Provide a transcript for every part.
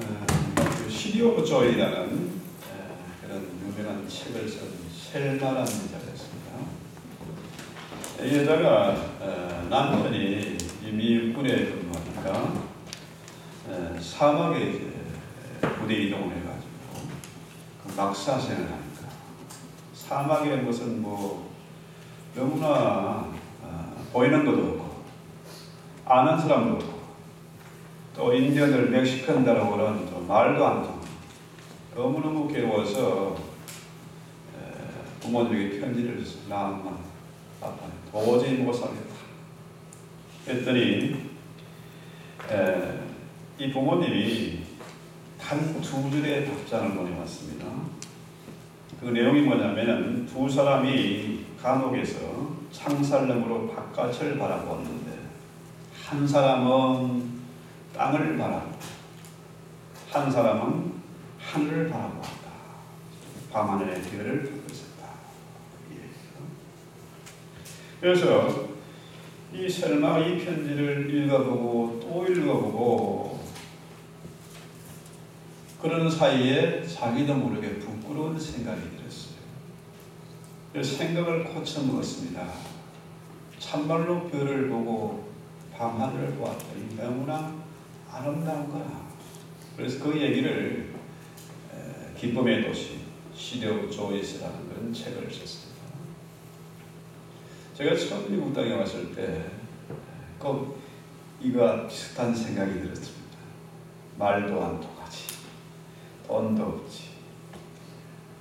그 시디 오브 조이라는 그런 유명한 책을 쓴 셀마라는 여자였습니다. 이 여자가 남편이 미국군에 근무하니까 사막에 이제 부대 이동을 해가지고 그 막사생을 하니까 사막이라는 것은 뭐 너무나 보이는 것도 없고 아는 사람도 없고 또 인디언들 멕시칸다라고는 또 말도 안 통하고 너무너무 괴로워서 부모님에게 편지를 써서 나 엄마 아빠 도저히 못 살겠다 했더니 이 부모님이 단 2줄의 답장을 보내왔습니다. 그 내용이 뭐냐면은 두 사람이 감옥에서 창살름으로 바깥을 바라보았는데 한 사람은 땅을 바라보고 한 사람은 하늘을 바라보았다. 밤하늘의 별을 보고 있었다. 그래서 이 셀마가 이 편지를 읽어보고 또 읽어보고 그런 사이에 자기도 모르게 부끄러운 생각이 들었어요. 그래서 생각을 고쳐먹었습니다. 참말로 별을 보고 밤하늘을 보았더니 너무나 아름다운 거라. 그래서 그 얘기를 기쁨의 도시 시디 오브 조이스라는 그런 책을 썼습니다. 제가 처음 미국 땅에 왔을 때 꼭 이와 비슷한 생각이 들었습니다. 말도 안 통하지, 돈도 없지,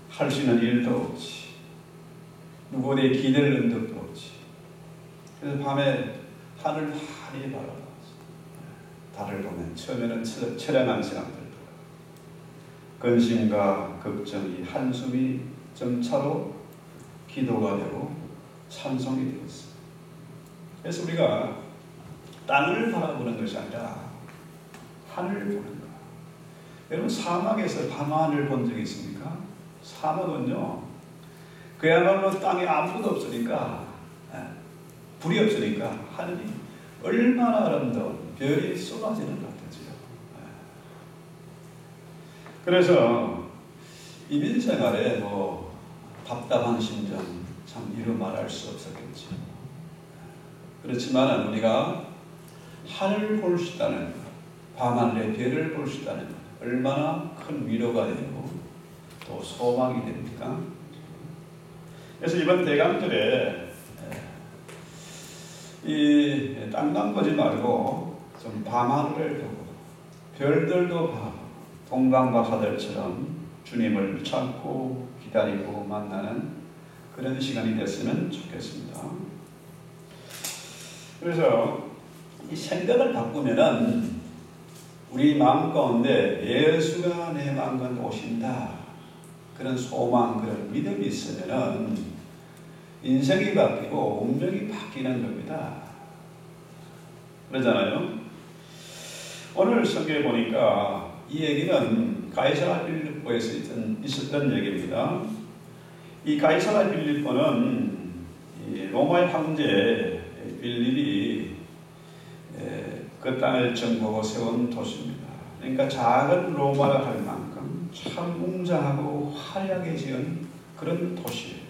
할 수 있는 일도 없지, 누구에 기댈 능력도 없지. 그래서 밤에 하늘 환히 바라봤어요. 달을 보면 처음에는 처량한 사람들, 근심과 걱정이 한숨이 점차로 기도가 되고 찬송이 되었어요. 그래서 우리가 땅을 바라보는 것이 아니라 하늘을 보는 거예요. 여러분 사막에서 밤하늘 본 적 있습니까? 사막은요 그야말로 땅에 아무것도 없으니까 불이 없으니까 하늘이 얼마나 아름다운 별이 쏟아지는 것 같아요. 그래서 이민 생활에 뭐 답답한 심정 참 이루 말할 수 없었겠죠. 그렇지만 우리가 하늘을 볼 수 있다는 것, 밤하늘의 별을 볼 수 있다는 것, 얼마나 큰 위로가 되고 또 소망이 됩니까? 그래서 이번 대강절에 이 땅만 보지 말고 좀 밤하늘을 보고 별들도 봐고 동방박사들처럼 주님을 찾고 기다리고 만나는 그런 시간이 됐으면 좋겠습니다. 그래서 이 생각을 바꾸면은 우리 마음 가운데 예수가 내 마음 가운데 오신다 그런 소망 그런 믿음이 있으면은 인생이 바뀌고 운명이 바뀌는 겁니다. 그러잖아요. 오늘 성경에 보니까 이 얘기는 가이사랴 빌립보에서 있었던 얘기입니다. 이 가이사랴 빌립보는 로마의 황제 빌립이 그 땅을 정복하고 세운 도시입니다. 그러니까 작은 로마라 할 만큼 참 웅장하고 화려하게 지은 그런 도시예요.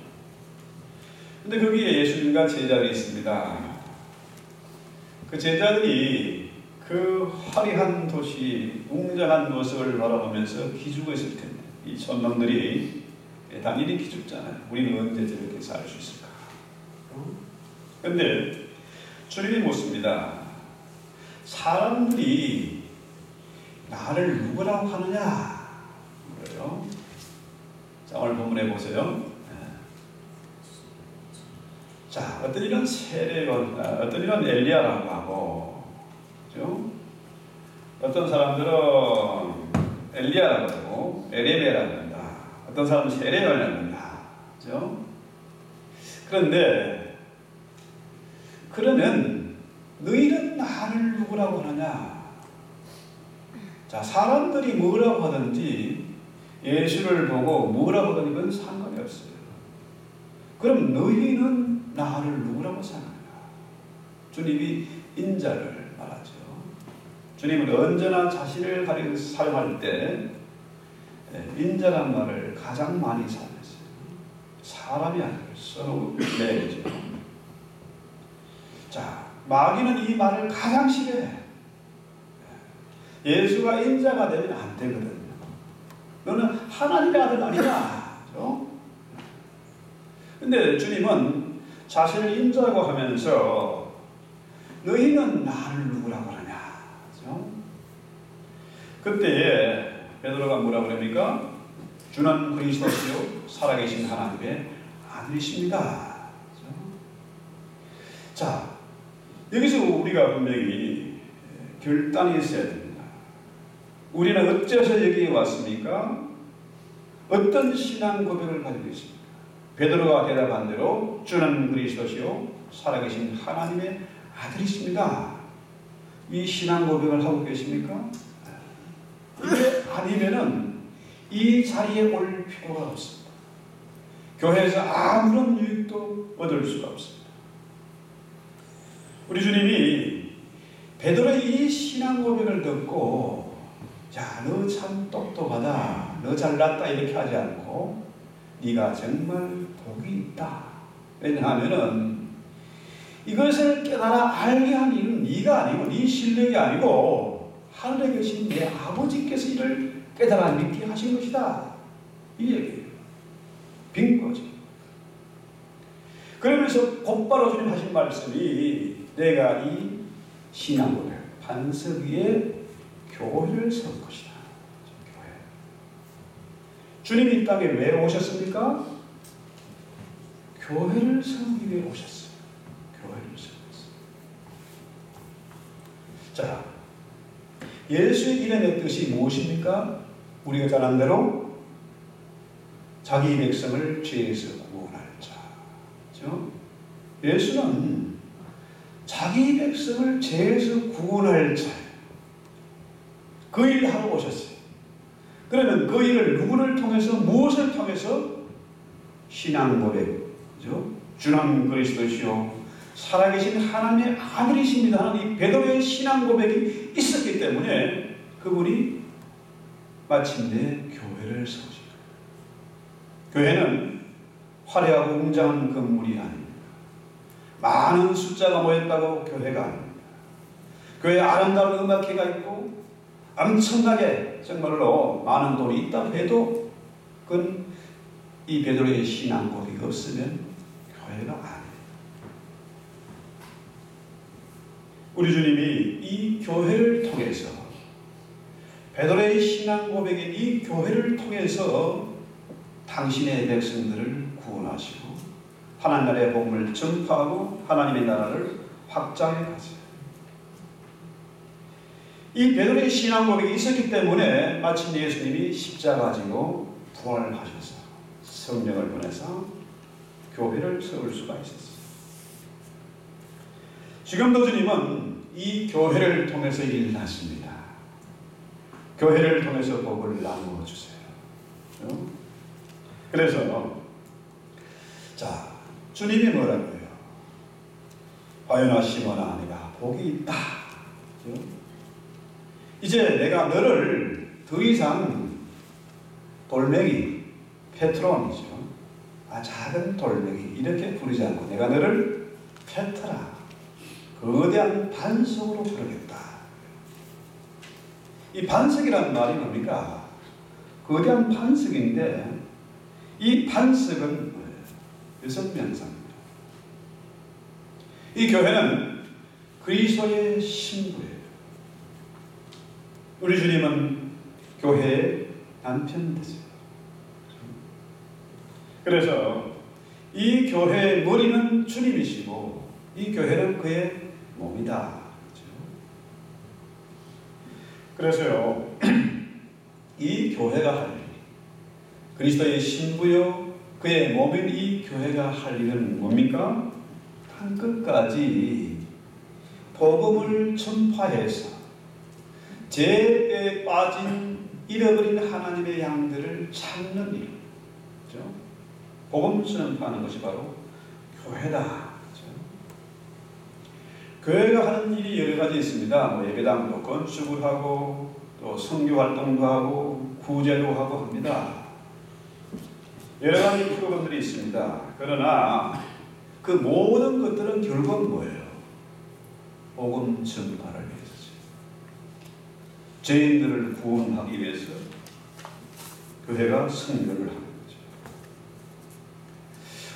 근데 거기에 예수님과 제자들이 있습니다. 그 제자들이 그 화려한 도시, 웅장한 모습을 바라보면서 기죽어 있을 텐데 이 천망들이 당연히 기죽잖아요. 우리는 언제 저렇게 살 수 있을까? 그런데 주님이 묻습니다. 사람들이 나를 누구라고 하느냐? 그래요. 자, 오늘 본문에 보세요. 자, 어떤 이런 어떤 이런 엘리야라고 하고, 그죠? 어떤 사람들은 엘리야라고 하고, 에레미야라고 한다. 어떤 사람은 세례요한이라고 한다. 그죠? 그러면 너희는 나를 누구라고 하느냐? 자, 사람들이 뭐라고 하든지 예수를 보고 뭐라고 하든 이건 상관이 없어요. 그럼 너희는 나를 누구라고 생각하냐? 주님이 인자를 말하죠. 주님은 언제나 자신을 가리켜 사용할 때 인자란 말을 가장 많이 사용했어요. 사람이 아니고 써내죠. 자, 마귀는 이 말을 가장 싫어해. 예수가 인자가 되면 안 되거든요. 너는 하나님의 아들 아니야. 근데 주님은 자신을 인자라고 하면서 너희는 나를 누구라고 하냐. 그때에 베드로가 뭐라고 그럽니까? 주는 그리스도시요 살아계신 하나님의 아들이십니다. 자, 여기서 우리가 분명히 결단이 있어야 됩니다. 우리는 어째서 여기에 왔습니까? 어떤 신앙 고백을 가지고 있습니까? 베드로가 대답한 대로 주는 그리스도시요 살아계신 하나님의 아들이십니다. 이 신앙 고백을 하고 계십니까? 이게 아니면은 이 자리에 올 필요가 없습니다. 교회에서 아무런 유익도 얻을 수가 없습니다. 우리 주님이 베드로의 이 신앙 고백을 듣고 자, 너 참 똑똑하다, 너 잘났다 이렇게 하지 않고 네가 정말 복이 있다. 왜냐하면은 이것을 깨달아 알게 한 일은 네가 아니고 네 실력이 아니고 하늘에 계신 내 아버지께서 이를 깨달아 믿게 하신 것이다. 이 얘기예요. 빈 거지. 그러면서 곧바로 주님 하신 말씀이 내가 이 신앙고백 반석 위에 교회를 세울 것이다. 교회. 주님이 이 땅에 왜 오셨습니까? 교회를 세우기 위해 오셨어요. 교회를 세웠어요. 자, 예수의 이름의 뜻이 무엇입니까? 우리가 잘 아는 대로 자기 백성을 죄에서 구원할 자. 그렇죠? 예수는 자기 백성을 죄에서 구원할 자. 그 일을 하러 오셨어요. 그러면 그 일을 누구를 통해서 무엇을 통해서? 신앙 고백. 그죠? 주는 그리스도시요 살아계신 하나님의 아들이십니다 하는 이 베드로의 신앙 고백이 있었기 때문에 그분이 마침내 교회를 세우신 거예요. 교회는 화려하고 웅장한 건물이 아닙니다. 많은 숫자가 모였다고 교회가 아닙니다. 교회에 아름다운 음악회가 있고 엄청나게 정말로 많은 돈이 있다고 해도 그건 이 베드로의 신앙 고백이 없으면 교회가 아니에요. 우리 주님이 이 교회를 통해서 베드로의 신앙 고백인 이 교회를 통해서 당신의 백성들을 구원하시고 하나님 나라의 복음을 전파하고 하나님의 나라를 확장해 가세요. 이 베드로의 신앙 고백이 있었기 때문에 마침내 예수님이 십자가 지고 부활하셔서 성령을 보내서 교회를 세울 수가 있었어요. 지금도 주님은 이 교회를 통해서 일하십니다. 교회를 통해서 복을 나누어 주세요. 그래서 자, 주님이 뭐라고 해요? 화요나 시모나 내가 복이 있다. 이제 내가 너를 더 이상 돌멩이, 페트론이죠. 작은 돌멩이 이렇게 부르지 않고 내가 너를 페트라, 거대한 반석으로 부르겠다. 이 반석이라는 말이 뭡니까? 거대한 반석인데 이 반석은 여성명사입니다. 이 교회는 그리스도의 신부예요. 우리 주님은 교회의 남편 되세요. 그래서 이 교회의 머리는 주님이시고 이 교회는 그의 몸이다. 그래서요, 이 교회가 할 일, 그리스도의 신부요 그의 몸인 이 교회가 할 일은 뭡니까? 한 끝까지 복음을 전파해서 죄에 빠진 잃어버린 하나님의 양들을 찾는 일, 그렇죠? 복음 전파하는 것이 바로 교회다. 그렇죠? 교회가 하는 일이 여러 가지 있습니다. 뭐 예배당도 건축을 하고 또 선교 활동도 하고 구제도 하고 합니다. 여러 가지 프로그램들이 있습니다. 그러나 그 모든 것들은 결국은 뭐예요? 복음 전파를 위해서죠. 죄인들을 구원하기 위해서 교회가 선교를 하는 거죠.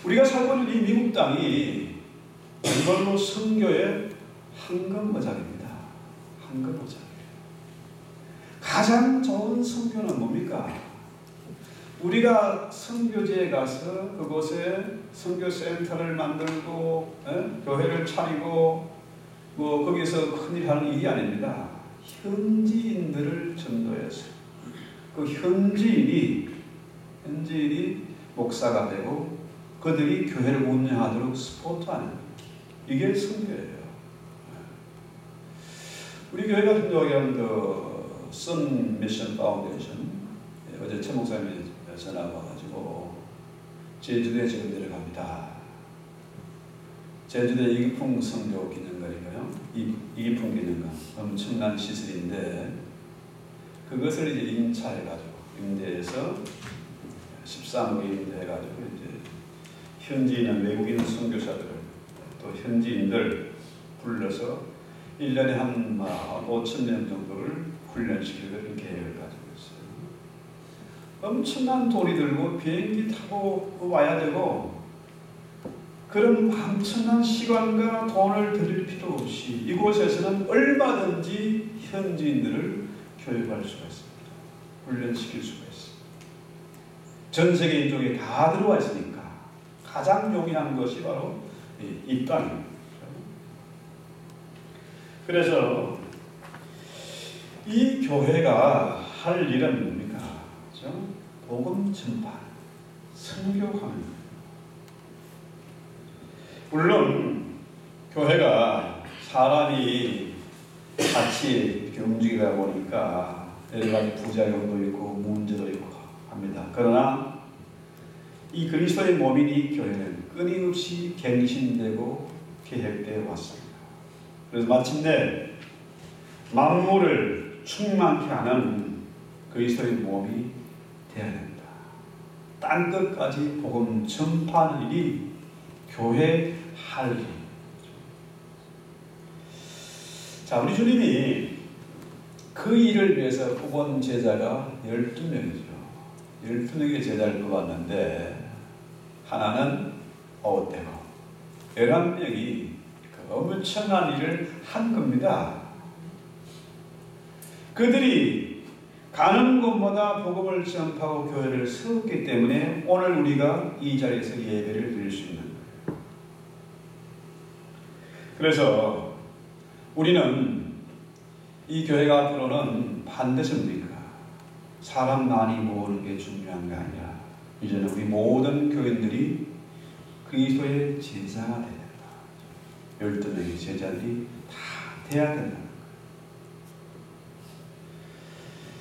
우리가 살고 있는 이 미국 땅이 정말로 선교의 황금어장입니다. 황금어장. 가장 좋은 선교는 뭡니까? 우리가 선교지에 가서 그곳에 선교센터를 만들고 교회를 차리고 뭐 거기서 큰일 하는 일이 아닙니다. 현지인들을 전도해서 그 현지인이 목사가 되고 그들이 교회를 운영하도록 스포트하는 이게 선교예요. 우리 교회 같은 경우에는 선 미션 파운데이션 어제 최 목사님이 전화가 와가지고 제주도에 지금 내려갑니다. 제주도 이기풍 선교 기념관이고요. 이기풍 기념관 엄청난 시설인데 그것을 이제 임차해가지고 임대해서 13억 임대해가지고 이제 현지인 외국인 선교사들을 또 현지인들 불러서 1년에 한 5,000명 정도를 훈련시키는 계획을 가지고 있어요. 엄청난 돈이 들고 비행기 타고 와야 되고 그런 엄청난 시간과 돈을 들일 필요 없이 이곳에서는 얼마든지 현지인들을 교육할 수가 있습니다. 훈련시킬 수가 있습니다. 전 세계 인종이 다 들어와 있으니까 가장 용이한 것이 바로 이 땅입니다. 그래서 이 교회가 할 일은 뭡니까? 그렇죠? 복음 전파, 선교하는 거예요. 물론 교회가 사람이 같이 이렇게 움직이다 보니까 여러 가지 부작용도 있고 문제도 있고 합니다. 그러나 이 그리스도의 몸인 이 교회는 끊임없이 갱신되고 계획되어 왔습니다. 그래서 마침내 만물을 충만케 하는 그리스도의 몸이 되어야 된다. 딴 끝까지 복음 전파하는 일이 교회 할 일. 자, 우리 주님이 그 일을 위해서 뽑은 제자가 12명이죠. 12명의 제자를 뽑았는데 하나는 오대고 11명이 그 엄청난 일을 한 겁니다. 그들이 가는 곳마다 복음을 전파하고 교회를 세웠기 때문에 오늘 우리가 이 자리에서 예배를 드릴 수 있는 거예요. 그래서 우리는 이 교회가 앞으로는 반드시 뭡니까? 사람 많이 모으는 게 중요한 게 아니라 이제는 우리 모든 교인들이 그리스도의 제자가 돼야 된다. 12명의 제자들이 다 돼야 된다.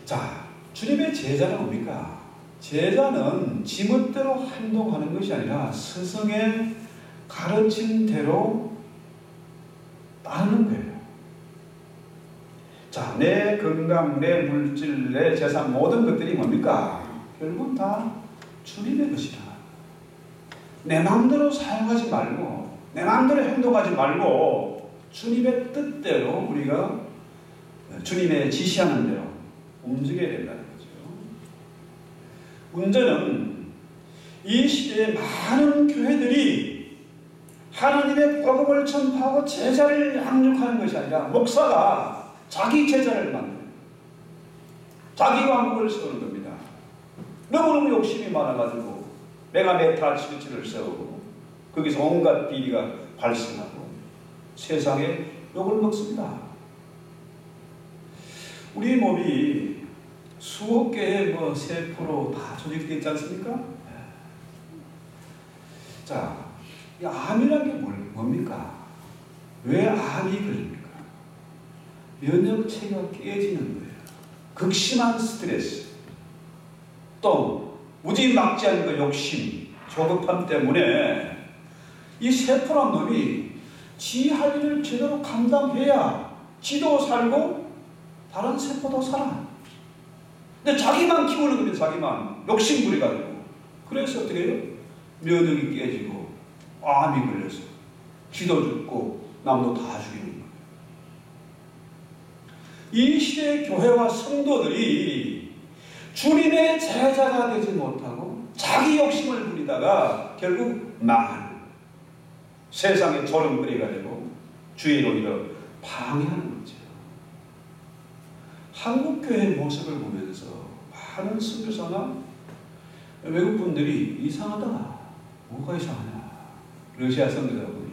자, 주님의 제자는 뭡니까? 제자는 지멋대로 행동하는 것이 아니라 스승의 가르친 대로 따르는 거예요. 자, 내 건강, 내 물질, 내 재산 모든 것들이 뭡니까? 결국은 다 주님의 것이다. 내 마음대로 사용하지 말고 내 마음대로 행동하지 말고 주님의 뜻대로 우리가 주님의 지시하는 대로 움직여야 된다는 거죠. 문제는 이 시대에 많은 교회들이 하나님의 복음을 전파하고 제자를 양육하는 것이 아니라 목사가 자기 제자를 만드는 자기 왕국을 세우는 겁니다. 너무너무 욕심이 많아가지고 내가 메타 치르치를 세우고 거기서 온갖 비리가 발생하고 세상에 욕을 먹습니다. 우리 몸이 수억 개의 세포로 다 조직되어 있지 않습니까? 자, 이 암이라는 게 뭡니까? 왜 암이 걸립니까? 면역체계가 깨지는 거예요. 극심한 스트레스, 또 무지막지한 그 욕심, 조급함 때문에 이 세포란 놈이 지 할 일을 제대로 감당해야 지도 살고 다른 세포도 살아. 근데 자기만 키우는 겁니다. 자기만 욕심부려가지고. 그래서 어떻게 해요? 면역이 깨지고 암이 걸려서 지도 죽고 남도 다 죽이는 거예요. 이 시대의 교회와 성도들이 주님의 제자가 되지 못하고 자기 욕심을 부리다가 결국 망하는, 세상에 조롱거리가 되고 주의로 오히려 방해하는 거죠. 한국 교회의 모습을 보면서 많은 선교사나 외국 분들이 이상하다. 뭐가 이상하냐? 러시아 선교사분이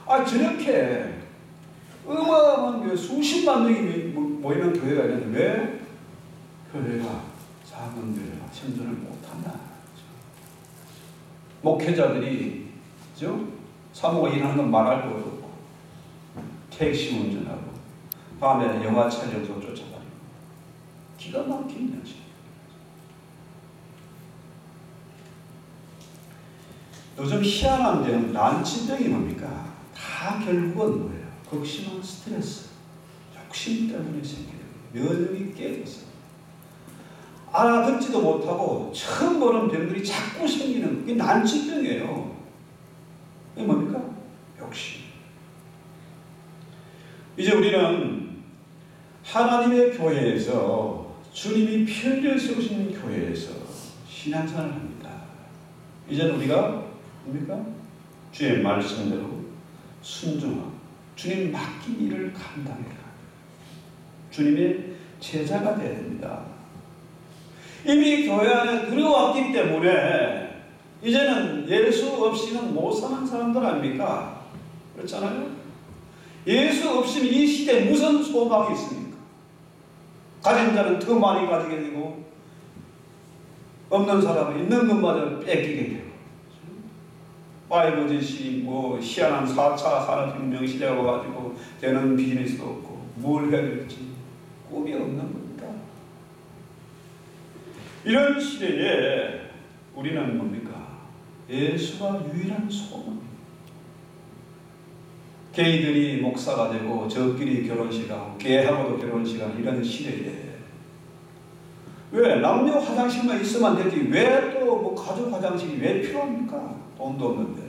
얘기해요. 저렇게 어마어마한 교회, 수십만 명이 모이는 교회가 있는데 왜 교회가, 작은 교회가 생존을 못한다. 목회자들이, 그죠? 사모가 일하는 건 말할 것도 없고, 택시 운전하고, 밤에 영화 촬영소 쫓아다니고, 기가 막힌 년식. 요즘 희한한 데는 난치병이 뭡니까? 다 결국은 뭐예요? 극심한 스트레스, 욕심 때문에 생겨요. 면역이 깨져서 알아듣지도 못하고 처음 보는 병들이 자꾸 생기는, 그게 난치병이에요. 이게 뭡니까? 욕심. 이제 우리는 하나님의 교회에서, 주님이 피 흘려 세우신 교회에서 신앙생활을 합니다. 이제는 우리가 뭡니까? 주의 말씀대로 순종하고 주님 맡긴 일을 감당해라. 주님의 제자가 되어야 됩니다. 이미 교회 안에 들어왔기 때문에 이제는 예수 없이는 못 사는 사람들 아닙니까? 그렇잖아요? 예수 없이는 이 시대에 무슨 소망이 있습니까? 가진 자는 더 많이 가지게 되고 없는 사람은 있는 것마저 뺏기게 되고, 5G, 희한한 4차 산업혁명 시대가 와가지고 되는 비즈니스도 없고 뭘 해야 될지 꿈이 없는 겁니다. 이런 시대에 우리는 뭡니까? 예수가 유일한 소망입니다. 게이들이 목사가 되고 저끼리 결혼식하고 개하고도 결혼식하는 이런 시대에 왜 남녀 화장실만 있으면 되지 왜 또 가족 화장실이 왜 필요합니까? 돈도 없는데.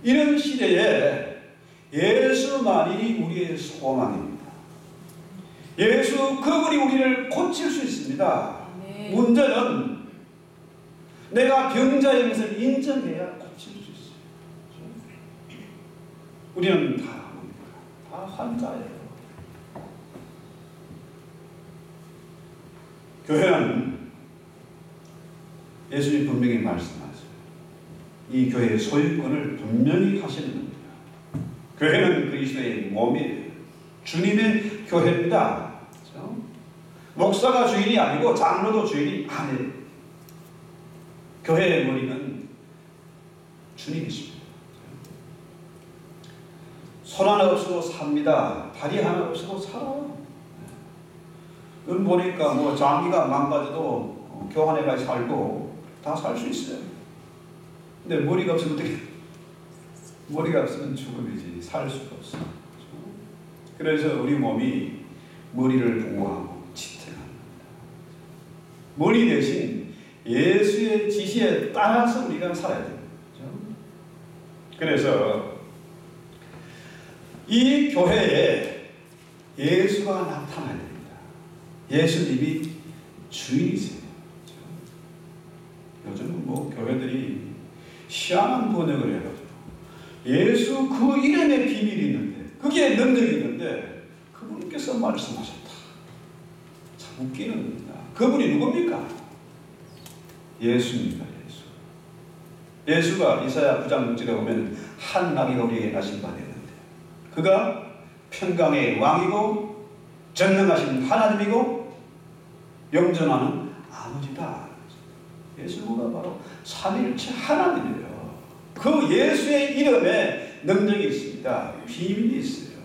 이런 시대에 예수만이 우리의 소망입니다. 예수 그분이 우리를 고칠 수 있습니다. 네. 문제는 내가 병자인 것을 인정해야 고칠 수 있어요. 우리는 다 환자예요. 교회는 예수님 분명히 말씀하세요. 이 교회의 소유권을 분명히 하시는 겁니다. 교회는 그리스도의 몸이에요. 주님의 교회입니다. 그렇죠? 목사가 주인이 아니고 장로도 주인이 아니에요. 교회의 머리는 주님이십니다. 손 하나 없어도 삽니다. 다리 하나 없어도 살아요. 눈 보니까 장기가 망가져도 교환해가 살고 다 살 수 있어요. 근데 머리가 없으면 어떻게? 머리가 없으면 죽음이지. 살 수가 없어. 그래서 우리 몸이 머리를 보호하고 지탱합니다. 머리 대신 예수의 지시에 따라서 우리가 살아야 됩니다. 그래서 이 교회에 예수가 나타나야 됩니다. 예수님이 주인이세요. 요즘은 교회들이 희한한 번역을 해가지고 예수 그 이름에 비밀이 있는데, 그게 능력이 있는데 그분께서 말씀하셨다. 참 웃기는 겁니다. 그분이 누굽니까? 예수입니다. 예수가 이사야 9장 6절에 보면 한 나귀가 우리에게 나신 바 되는데, 그가 평강의 왕이고 전능하신 하나님이고 영존하는 아버지다. 예수가 바로 삼위일체 하나님이에요. 그 예수의 이름에 능력이 있습니다. 비밀이 있어요.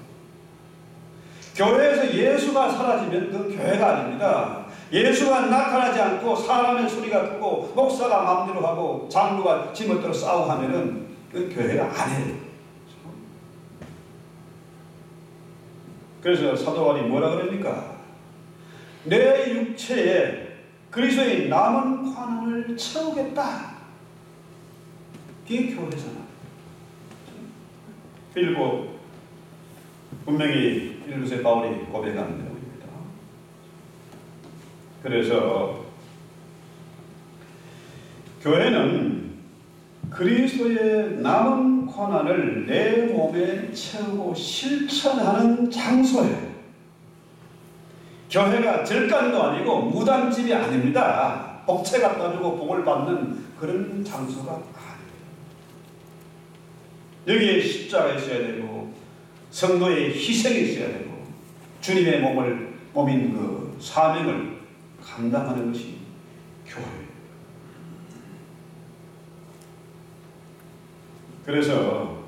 교회에서 예수가 사라지면 그 교회가 아닙니다. 예수가 나타나지 않고 사람의 소리가 크고 목사가 마음대로 하고 장로가 지멋대로 싸우고 하면은 그 교회가 아니에요. 그래서 사도 바울이 뭐라 그럽니까? 내 육체에 그리스도의 남은 관원을 채우겠다. 이게 교회잖아. 빌보 분명히 빌보에 바울이 고백하는 내용입니다. 그래서 교회는 그리스도의 남은 권한을 내 몸에 채우고 실천하는 장소예요. 교회가 절간도 아니고 무당집이 아닙니다. 복채 갖다 주고 복을 받는 그런 장소가 아니에요. 여기에 십자가 있어야 되고 성도의 희생이 있어야 되고 주님의 몸인 그 사명을 감당하는 것이 교회예요. 그래서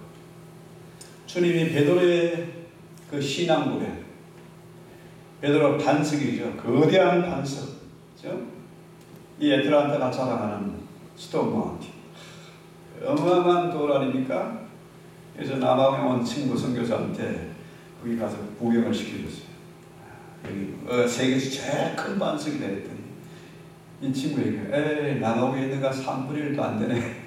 주님이 베드로의 그 신앙 고백, 베드로 반석이죠. 거대한 반석, 그렇죠? 이 애틀란타가 자랑하는 스톤 마운틴, 어마어마한 돌 아닙니까? 그래서 남아공에 온 친구 선교사한테 거기 가서 구경을 시켜줬어요. 여기 세계에서 제일 큰 반석이 되랬더니 이 친구에게 에이 남아공에 있는 가 3분의 1도 안 되네.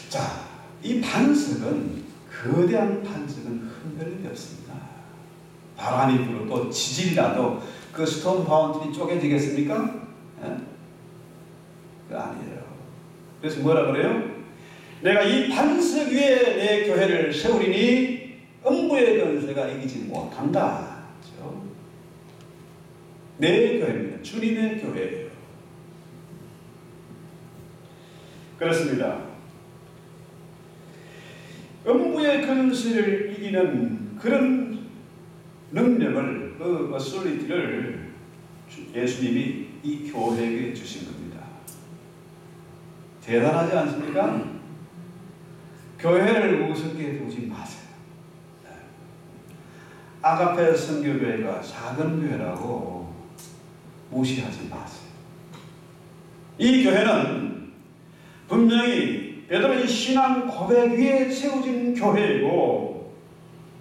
자, 이 반석은 거대한 반석은 흔들림이 없습니다. 바람이 불어도 지진이 나도 그 스톤 마운틴이 쪼개지겠습니까? 예? 그 아니에요. 그래서 뭐라 그래요? 내가 이 반석 위에 내 교회를 세우리니 음부의 권세가 이기지 못한다. 그렇죠? 내 교회입니다. 주님의 교회예요. 그렇습니다. 음부의 권세를 이기는 그런 능력을, 그 어소리티를 예수님이 이 교회에게 주신 겁니다. 대단하지 않습니까? 교회를 우습게 보지 마세요. 아가페 선교교회가 작은 교회라고 무시하지 마세요. 이 교회는 분명히 베드로의 신앙 고백 위에 세워진 교회이고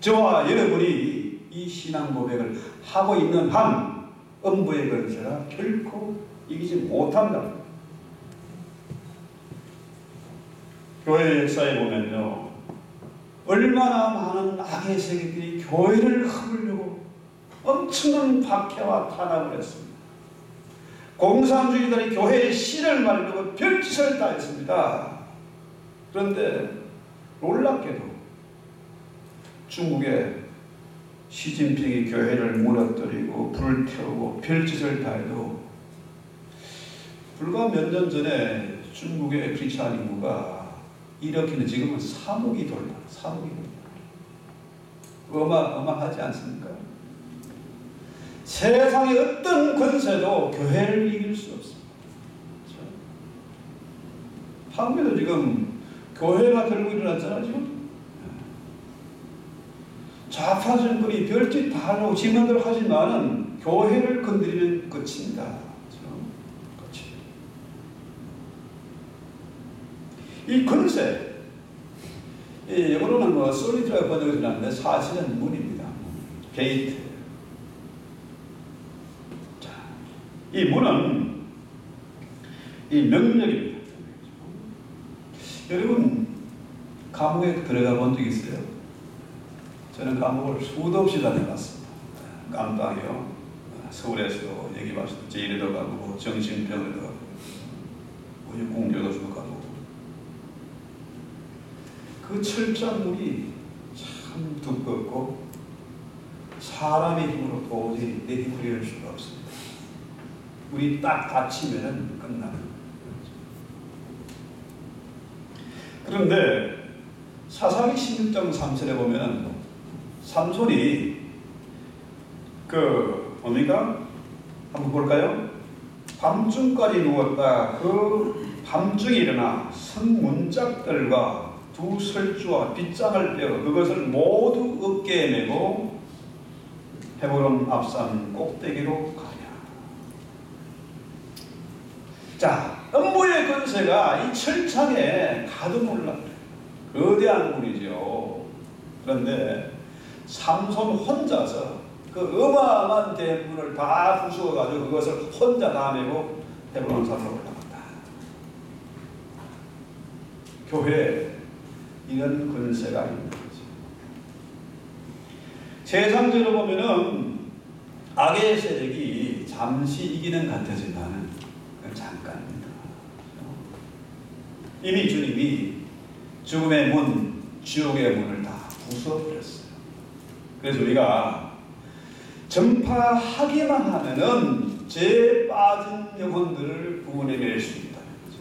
저와 여러분이 이 신앙 고백을 하고 있는 한 음부의 권세가 결코 이기지 못한다. 교회 역사에 보면요, 얼마나 많은 악의 세력들이 교회를 흡으려고 엄청난 박해와 탄압을 했습니다. 공산주의들이 교회의 씨를 말리려고 별짓을 다 했습니다. 그런데 놀랍게도 중국의 시진핑이 교회를 무너뜨리고 불태우고 별짓을 다 해도 불과 몇 년 전에 중국의 크리스찬 인구가 이렇게는 지금은 3억이 돌파, 3억이 돌파. 어마어마하지 않습니까? 세상의 어떤 권세도 교회를 이길 수 없습니다. 그렇죠? 한국에도 지금 교회가 들고 일어났잖아요, 지금. 좌파 정권이 별짓 다 하려고 지만대로 하지만은 교회를 건드리면 끝입니다. 그렇죠? 이 권세, 영어로는 뭐 솔리드라고 번역을 해놨는데 사실은 문입니다. 게이트. 자, 이 문은 이 능력입니다. 여러분 감옥에 들어가 본 적 있어요? 저는 감옥을 수도 없이 다녀봤습니다. 깜빵이요. 서울에서 여기 와서 제일에도 가고 정신병원에도 가고 공교도소도 가고 그 철장물이 참 두껍고 사람의 힘으로 도저히 내리부릴 수가 없습니다. 우리 딱 다치면은 끝나는. 그런데 사사기 16장 3절에 보면 삼손이 뭡니까? 한번 볼까요? 밤중까지 누웠다. 그 밤중에 일어나 성문짝들과 두 설주와 빗장을 빼어 그것을 모두 어깨에 메고 헤브론 앞산 꼭대기로 가냐. 자, 음부의 권세가 이 철창에 가득 올랐다. 거대한 문이죠. 그런데 삼손 혼자서 그 어마어마한 대문을 다 부수어가지고 그것을 혼자 다 메고 헤브론 산으로 올라갔다. 교회에 이런 권세가 있는 거죠. 세상적으로 보면은 악의 세력이 잠시 이기는 같아지만 그건 잠깐입니다. 이미 주님이 죽음의 문, 지옥의 문을 다 부숴버렸어요. 그래서 우리가 전파하기만 하면은 죄에 빠진 영혼들을 구원해낼 수 있다는 거죠.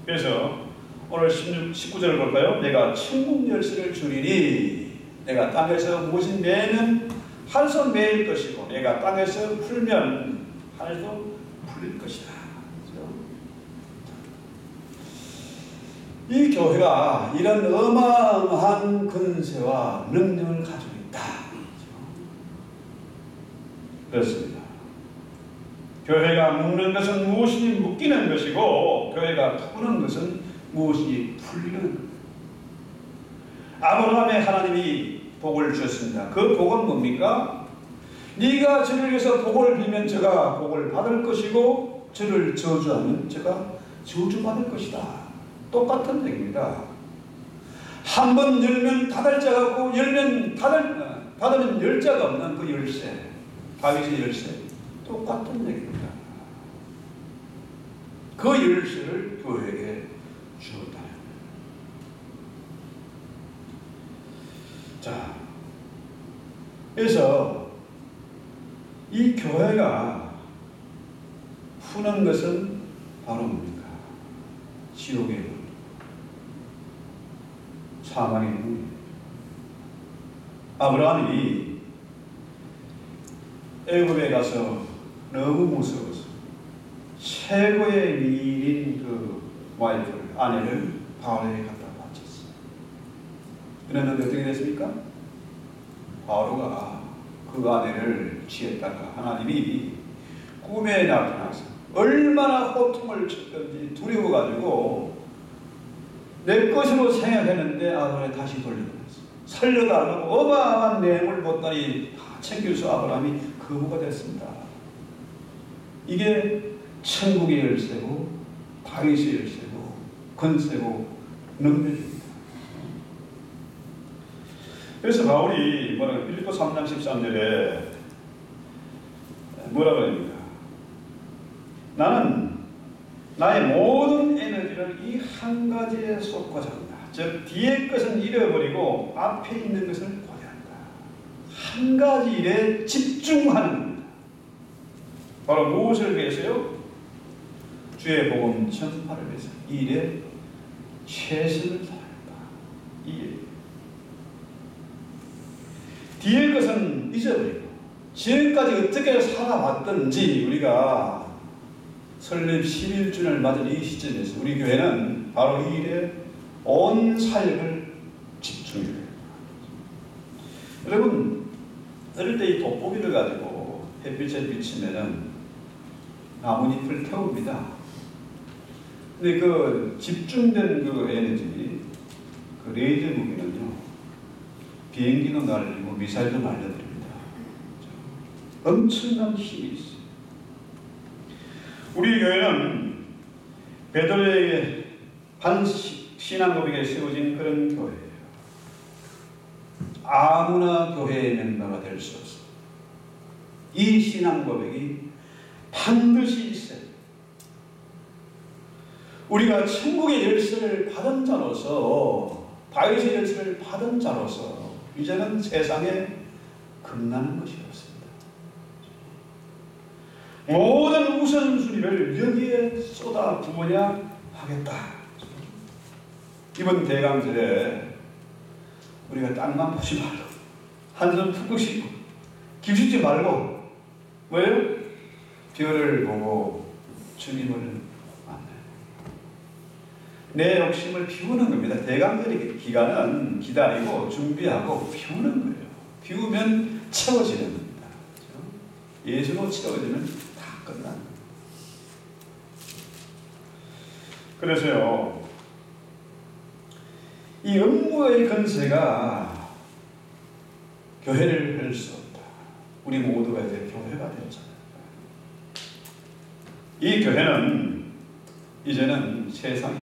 그래서 오늘 19절을 볼까요? 내가 천국 열쇠를 주리니 내가 땅에서 무엇이 매면 한손 매일 것이고 내가 땅에서 풀면 하늘도 풀릴 것이다. 이 교회가 이런 어마어마한 권세와 능력을 가지고 있다. 그렇습니다. 교회가 묶는 것은 무엇이 묶이는 것이고 교회가 푸는 것은 무엇이 풀리는. 아브라함의 하나님이 복을 주셨습니다. 그 복은 뭡니까? 네가 저를 위해서 복을 빌면 저가 복을 받을 것이고 저를 저주하면 저가 저주받을 것이다. 똑같은 얘기입니다. 한 번 열면 닫을 자가 없고 열면 닫으면 열 자가 없는 그 열쇠, 다윗의 열쇠, 똑같은 얘기입니다. 그 열쇠를 교회에게 주었다. 자, 그래서 이 교회가 푸는 것은 바로 뭡니까? 지옥의 문, 사망의 문. 아브라함이 애굽에 가서 너무 무서워서 최고의 미인인 그 와이프를, 아내를 바로에게 갖다 바쳤어요. 그랬는데 어떻게 됐습니까? 바로가 그 아내를 취했다가 하나님이 꿈에 나타나서 얼마나 호통을 쳤던지 두려워가지고 내 것으로 생각했는데 아브라함이 다시 돌려버렸어. 살려달라고 어마어마한 뇌물 보따리 다 챙겨서 아브라함이 거부가 됐습니다. 이게 천국의 열쇠고 다윗의 열쇠고 권세고 능력입니다. 그래서 바울이 빌립보 3장 13절에 뭐라 그럽니까? 나는 나의 모든 에너지를 이 한 가지에 쏟고자 한다. 즉 뒤의 것은 잃어버리고 앞에 있는 것을 보게 한다. 한 가지 일에 집중하는 겁니다. 바로 무엇을 위해서요? 주의 복음 전파를 위해서 이 일에 최선을 다한다. 이 일. 뒤의 것은 잊어버리고 지금까지 어떻게 살아왔던지 우리가 설립 11주년을 맞은 이 시점에서 우리 교회는 바로 이 일에 온 사역을 집중해야 됩니다. 여러분, 어릴 때 이 돋보기를 가지고 햇빛에 비치면은 나뭇잎을 태웁니다. 근데 그 집중된 그 에너지, 그 레이저 무기는요, 비행기도 날리고 미사일도 날려드립니다. 엄청난 힘이 있어요. 우리 교회는 베드로의 반신앙고백에 세워진 그런 교회예요. 아무나 교회의 멤버가 될 수 없어요. 이 신앙고백이 반드시 있어요. 우리가 천국의 열쇠를 받은 자로서, 다윗의 열쇠를 받은 자로서 이제는 세상에 겁나는 것이 없습니다. 모든 우선순위를 여기에 쏟아 부어야 하겠다. 이번 대강절에 우리가 땅만 보지 말고 한숨 푹 쉬고 기죽지 말고 뭐예요? 별을 보고 주님을 만나요. 내 욕심을 피우는 겁니다. 대강절 기간은 기다리고 준비하고 피우는 거예요. 비우면 채워지는 겁니다. 그렇죠? 예수로 채워지면 다 끝난 겁니다. 그래서요, 이 음부의 권세가 교회를 할 수 없다. 우리 모두가 이제 교회가 되었잖아요. 이 교회는 이제는 세상